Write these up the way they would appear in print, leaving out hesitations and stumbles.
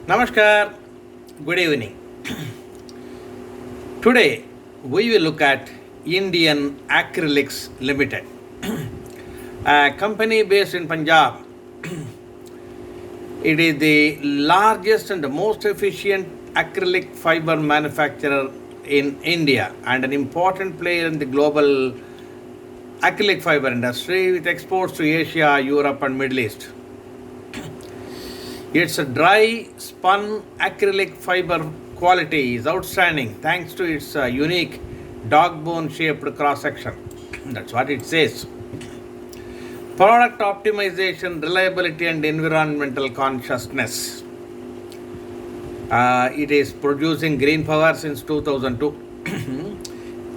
Namaskar, good evening. Today we will look at Indian Acrylics Limited, a company based in Punjab. It is the largest and most efficient acrylic fiber manufacturer in India and an important player in the global acrylic fiber industry with exports to Asia, Europe, and Middle East. Its dry spun acrylic fiber quality is outstanding thanks to its unique dog bone shaped cross section. That's what it says. Product optimization, reliability, and environmental consciousness. It is producing green power since 2002.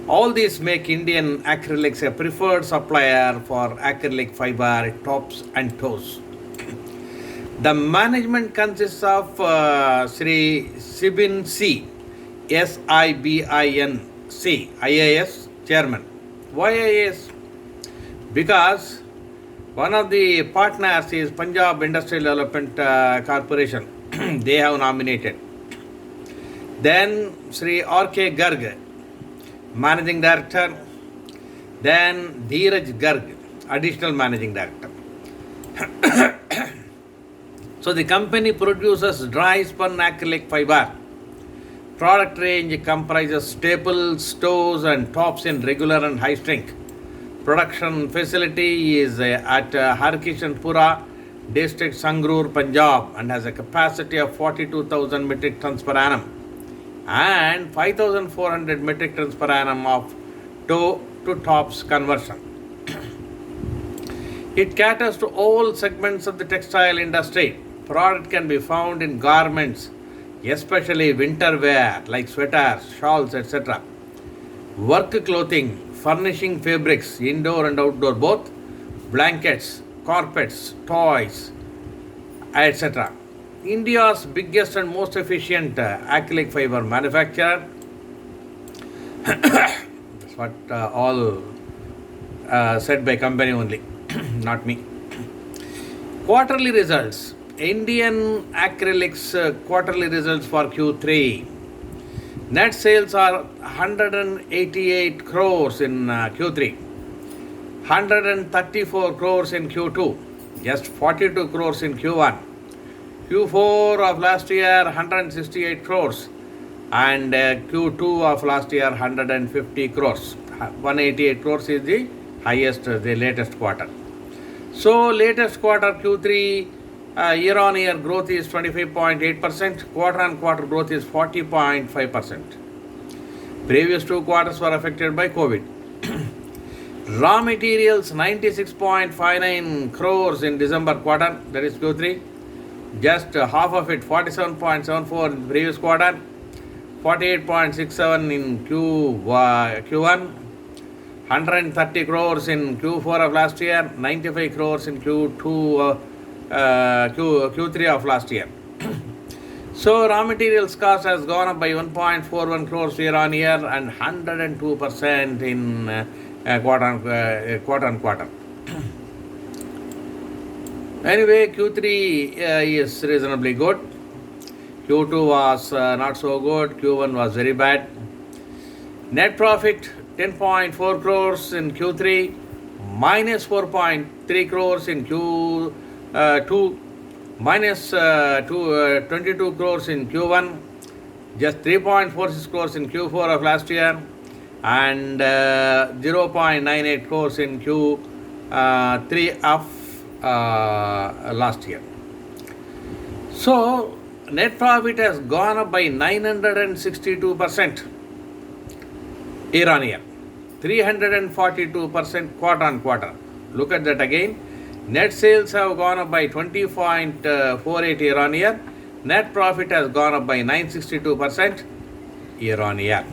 All these make Indian acrylics a preferred supplier for acrylic fiber tops and toes. The management consists of Sri Sibin C, Sibin C, IAS chairman. Why IAS? Because one of the partners is Punjab Industrial Development Corporation. They have nominated. Then Sri R.K. Garg, managing director. Then Dheeraj Garg, additional managing director. So the company produces dry spun acrylic fiber. Product range comprises staples, toes, and tops in regular and high strength. Production facility is at Harkishanpura district, Sangrur, Punjab, and has a capacity of 42,000 metric tons per annum and 5,400 metric tons per annum of toe to tops conversion. It caters to all segments of the textile industry. Product can be found in garments, especially winter wear like sweaters, shawls, etc. Work clothing, furnishing fabrics, indoor and outdoor both, blankets, carpets, toys, etc. India's biggest and most efficient acrylic fiber manufacturer. That's what all said by company only, not me. Quarterly results. Indian Acrylics quarterly results for Q3. Net sales are 188 crores in Q3, 134 crores in Q2, just 42 crores in Q1. Q4 of last year 168 crores and Q2 of last year 150 crores. 188 crores is the highest, the latest quarter. So latest quarter Q3 year-on-year growth is 25.8%, quarter-on-quarter growth is 40.5%. Previous two quarters were affected by COVID. Raw materials 96.59 crores in December quarter, that is Q3. Just half of it, 47.74 in the previous quarter, 48.67 in Q1, 130 crores in Q4 of last year, 95 crores in Q3 of last year. So raw materials cost has gone up by 1.41 crores year on year and 102% in quarter on quarter. Anyway, Q3 is reasonably good. Q2 was not so good. Q1 was very bad. Net profit 10.4 crores in Q3, minus 4.3 crores in Q2, minus 22 crores in Q1, just 3.46 crores in Q4 of last year, and 0.98 crores in Q3 of last year. So net profit has gone up by 962% year on year, 342% quarter on quarter. Look at that again. Net sales have gone up by 20.48 year on year. Net profit has gone up by 962% year on year.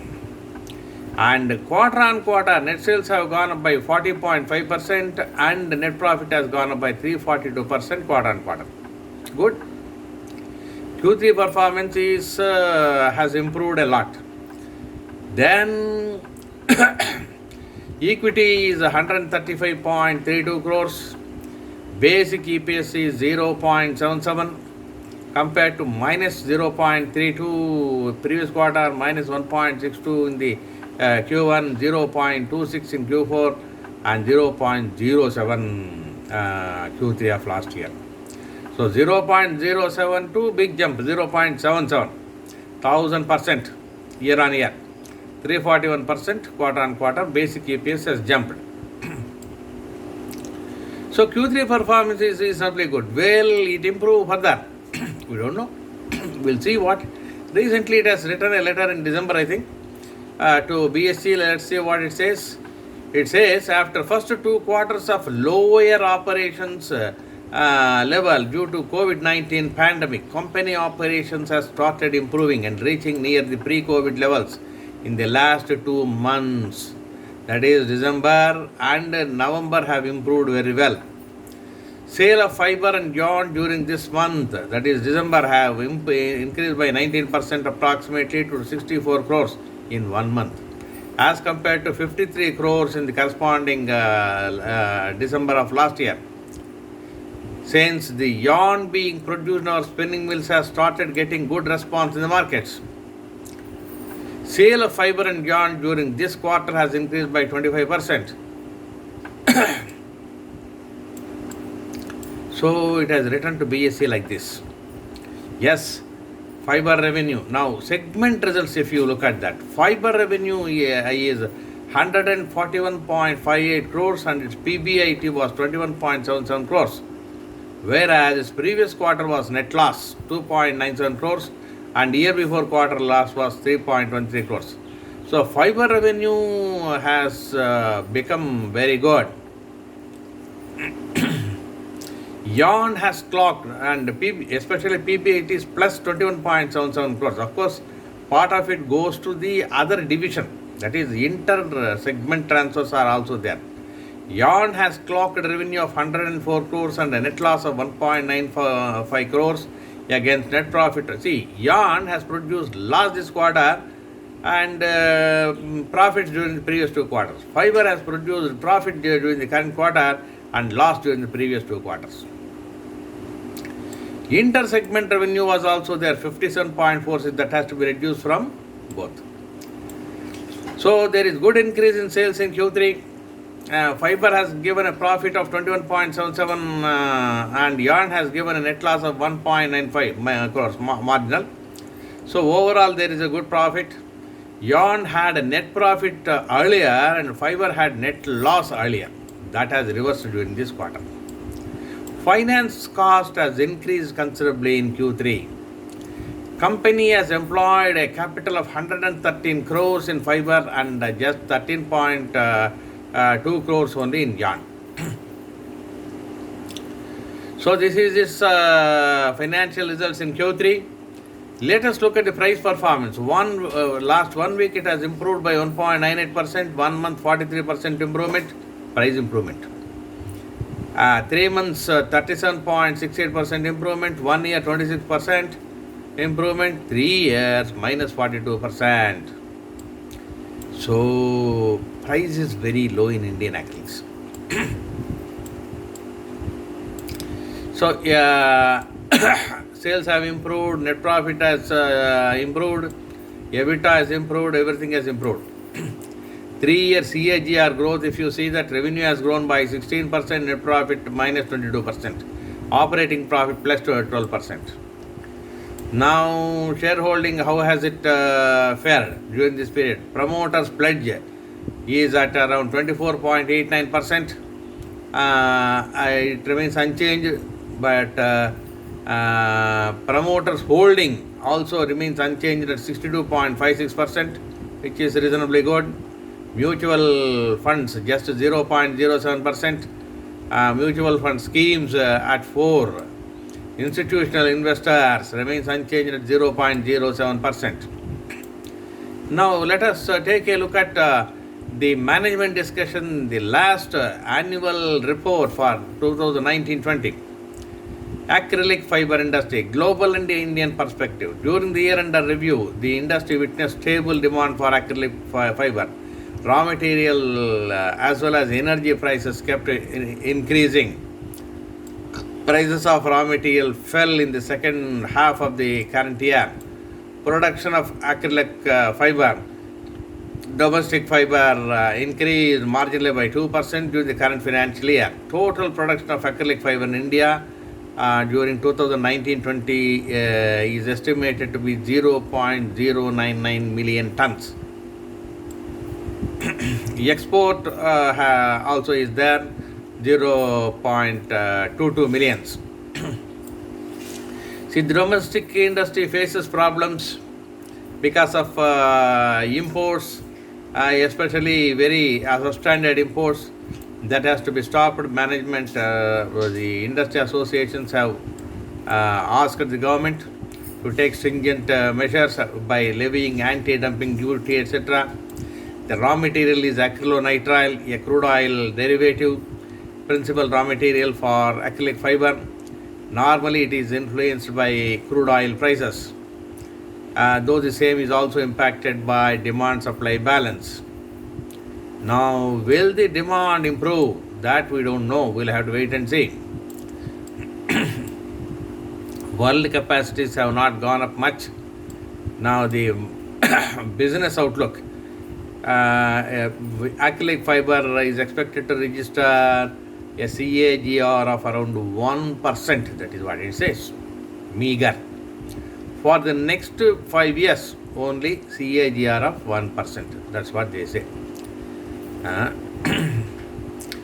And quarter on quarter, net sales have gone up by 40.5% and net profit has gone up by 342% quarter on quarter. Good. Q3 performance has improved a lot. Then equity is 135.32 crores. Basic EPS is 0.77. compared to minus 0.32 previous quarter, minus 1.62 in the Q1, 0.26 in Q4, and 0.07 Q3 of last year. So 0.072 big jump, 0.77, 1000% year on year, 341% quarter on quarter. Basic EPS has jumped. So Q3 performance is reasonably good. Will it improve further? We don't know. We'll see what. Recently it has written a letter in December, I think, to BSE. Let's see what it says. It says, after first 2 quarters of lower operations level due to COVID-19 pandemic, company operations has started improving and reaching near the pre-COVID levels in the last 2 months. That is, December and November have improved very well. Sale of fiber and yarn during this month, that is December, have increased by 19% approximately to 64 crores in 1 month, as compared to 53 crores in the corresponding December of last year. Since the yarn being produced in our spinning mills has started getting good response in the markets. Sale of fiber and yarn during this quarter has increased by 25%. So it has written to BSE like this. Yes, fiber revenue. Now segment results, if you look at that, fiber revenue is 141.58 crores and its PBIT was 21.77 crores. Whereas its previous quarter was net loss 2.97 crores and year before quarter loss was 3.13 crores. So fiber revenue has become very good. Yarn has clocked, and especially PBIT is plus 21.77 crores. Of course, part of it goes to the other division, that is inter-segment transfers are also there. Yarn has clocked a revenue of 104 crores and a net loss of 1.95 crores against net profit. See, yarn has produced loss this quarter and profits during the previous 2 quarters. Fiber has produced profit during the current quarter and loss during the previous 2 quarters. Inter-segment revenue was also there, 57.46, that has to be reduced from both. So there is good increase in sales in Q3. Fiber has given a profit of 21.77 and yarn has given a net loss of 1.95 crores marginal. So overall there is a good profit. Yarn had a net profit earlier and fiber had net loss earlier. That has reversed during this quarter. Finance cost has increased considerably in Q3. Company has employed a capital of 113 crores in fiber and just 13.2 crores only in yarn. So this is this financial results in Q3. Let us look at the price performance. Last 1 week it has improved by 1.98%, 1 month 43% improvement, price improvement. 3 months 37.68% improvement, 1 year 26% improvement, 3 years minus 42%. So price is very low in Indian acrylics. So sales have improved, net profit has improved, EBITDA has improved, everything has improved. 3-year CAGR growth, if you see that revenue has grown by 16%, net profit minus 22%, operating profit plus 12%. Now shareholding, how has it fared during this period? Promoters pledge is at around 24.89%. It remains unchanged, but promoters holding also remains unchanged at 62.56%, which is reasonably good. Mutual funds just 0.07%. Mutual fund schemes at 4. Institutional investors remains unchanged at 0.07%. Now let us take a look at the management discussion, the last annual report for 2019-20. Acrylic fiber industry, global and Indian perspective. During the year under review, the industry witnessed stable demand for acrylic fiber. Raw material as well as energy prices kept increasing. Prices of raw material fell in the second half of the current year. Production of acrylic fiber, domestic fiber increased marginally by 2% during the current financial year. Total production of acrylic fiber in India during 2019-20 is estimated to be 0.099 million tons. Export also is there, 0.22 millions. See, the domestic industry faces problems because of imports, especially very substandard imports that has to be stopped. Management, the industry associations have asked the government to take stringent measures by levying anti-dumping duty, etc. The raw material is acrylonitrile, a crude oil derivative, principal raw material for acrylic fiber. Normally it is influenced by crude oil prices, though the same is also impacted by demand-supply balance. Now, will the demand improve? That we don't know. We'll have to wait and see. World capacities have not gone up much. Now, the business outlook. Acrylic fiber is expected to register a CAGR of around 1%. That is what it says. Meager. For the next 5 years, only CAGR of 1%. That's what they say.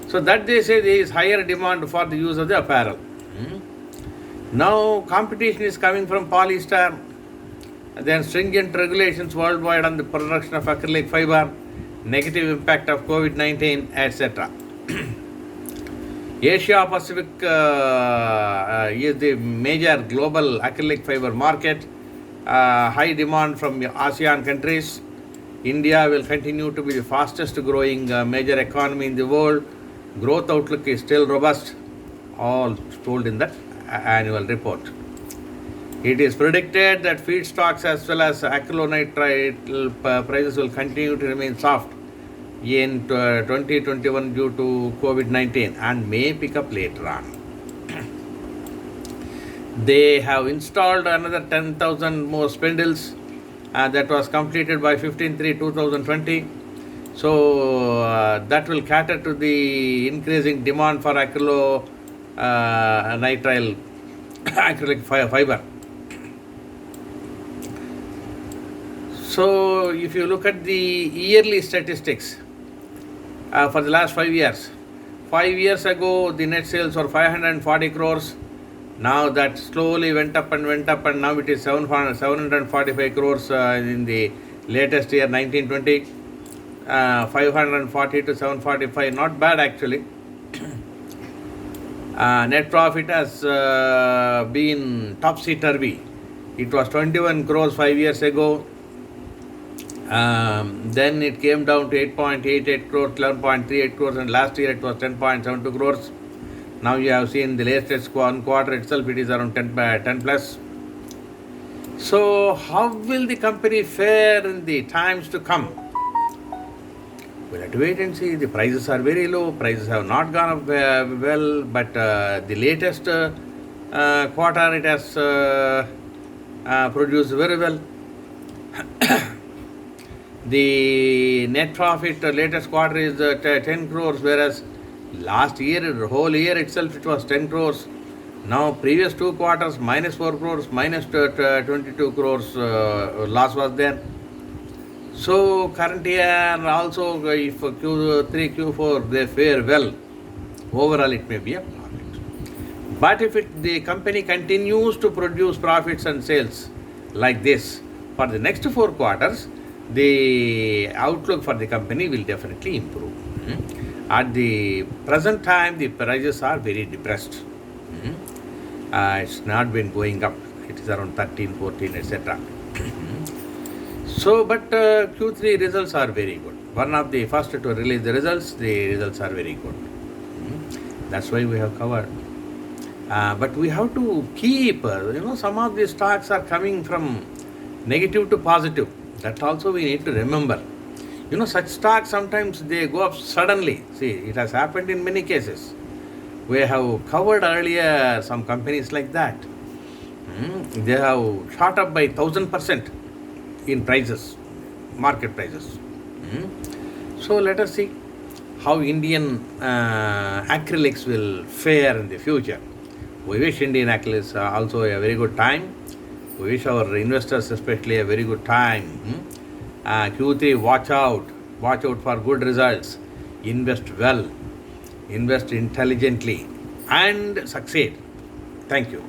So that they say there is higher demand for the use of the apparel. Now competition is coming from polyester, then stringent regulations worldwide on the production of acrylic fiber, negative impact of COVID-19, etc. Asia Pacific is the major global acrylic fiber market. High demand from ASEAN countries. India will continue to be the fastest growing major economy in the world. Growth outlook is still robust, all told in that annual report. It is predicted that feedstocks as well as acrylonitrile prices will continue to remain soft in 2021 due to COVID-19 and may pick up later on. They have installed another 10,000 more spindles that was completed by 15/3/2020. So that will cater to the increasing demand for acrylonitrile acrylic fiber. So if you look at the yearly statistics for the last 5 years, 5 years ago the net sales were 540 crores. Now that slowly went up and now it is 745 crores in the latest year 1920. 540 to 745, not bad actually. Net profit has been topsy-turvy. It was 21 crores 5 years ago. Then it came down to 8.88 crores, 11.38 crores, and last year it was 10.72 crores. Now you have seen the latest quarter itself, it is around 10 plus. So how will the company fare in the times to come? We'll have to wait and see. The prices are very low. Prices have not gone up well, but the latest quarter it has produced very well. The net profit latest quarter is 10 crores, whereas last year, the whole year itself, it was 10 crores. Now, previous 2 quarters, minus 4 crores, minus 22 crores loss was there. So, current year also, if Q3, Q4, they fare well, overall it may be a profit. But if the company continues to produce profits and sales like this for the next 4 quarters, the outlook for the company will definitely improve. At the present time, the prices are very depressed. It's not been going up. It is around 13, 14, etc. So, but Q3 results are very good. One of the first to release the results are very good. That's why we have covered. But we have to keep, some of the stocks are coming from negative to positive. That also we need to remember. Such stocks sometimes they go up suddenly. See, it has happened in many cases. We have covered earlier some companies like that. They have shot up by 1000% in prices, market prices. So let us see how Indian acrylics will fare in the future. We wish Indian acrylics also a very good time. We wish our investors especially a very good time. Q3, watch out for good results. Invest well, invest intelligently and succeed. Thank you.